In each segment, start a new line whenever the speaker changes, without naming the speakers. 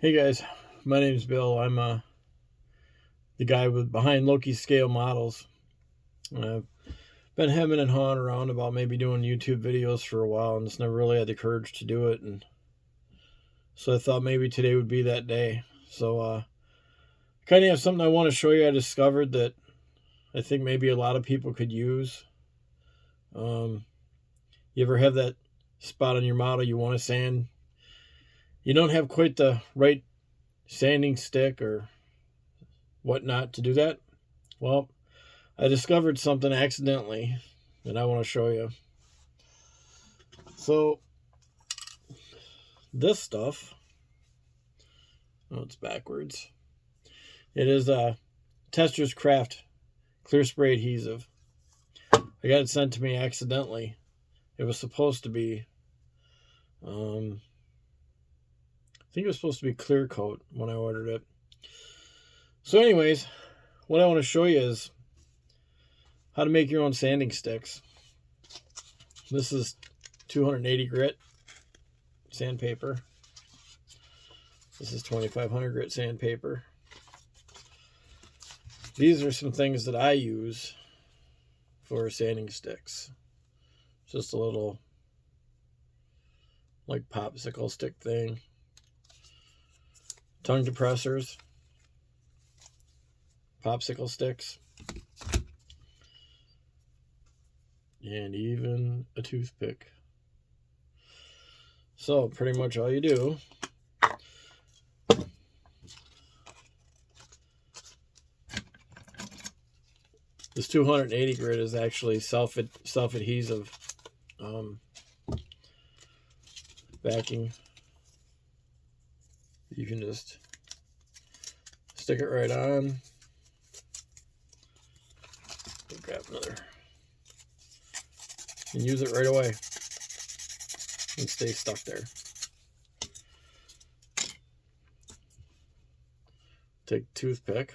Hey guys, my name's Bill. I'm the guy behind Loki's Scale Models. I've been hemming and hawing around about maybe doing YouTube videos for a while, and just never really had the courage to do it. And so I thought maybe today would be that day. So I kind of have something I want to show you. I discovered that I think maybe a lot of people could use. You ever have that spot on your model you want to sand? You don't have quite the right sanding stick or whatnot to do that? Well, I discovered something accidentally that I want to show you. So, this stuff, oh, it's backwards. It is a Tester's Craft clear spray adhesive. I got it sent to me accidentally. It was supposed to be, I think it was supposed to be clear coat when I ordered it. So anyways, what I want to show you is how to make your own sanding sticks. This is 280 grit sandpaper. This is 2500 grit sandpaper. These are some things that I use for sanding sticks. Just a little like popsicle stick thing. Tongue depressors. Popsicle sticks. And even a toothpick. So pretty much all you do this 280 grit is actually self-adhesive backing. You can just stick it right on. Grab another and use it right away and stay stuck there. Take a toothpick.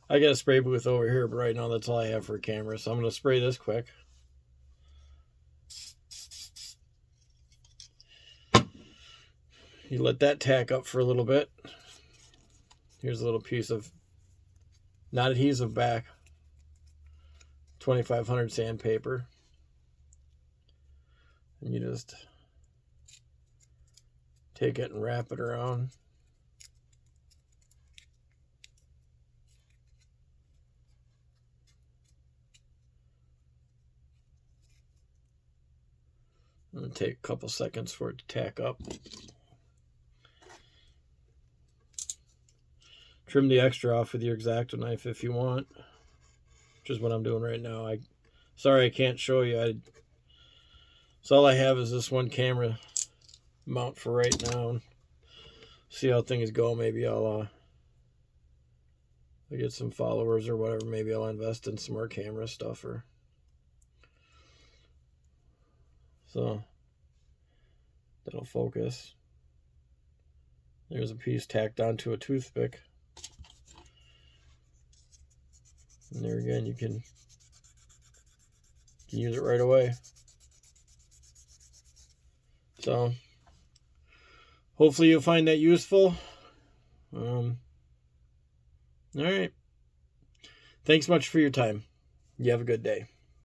I got a spray booth over here, but right now that's all I have for a camera, so I'm going to spray this quick. You let that tack up for a little bit. Here's a little piece of not adhesive back 2500 sandpaper, and you just take it and wrap it around. And take a couple seconds for it to tack up. Trim the extra off with your X-Acto knife if you want, which is what I'm doing right now. Sorry I can't show you. So all I have is this one camera mount for right now. See how things go. Maybe I'll get some followers or whatever. Maybe I'll invest in some more camera stuff. So that'll focus. There's a piece tacked onto a toothpick. And there again, you can use it right away. So hopefully you'll find that useful. All right. Thanks much for your time. You have a good day.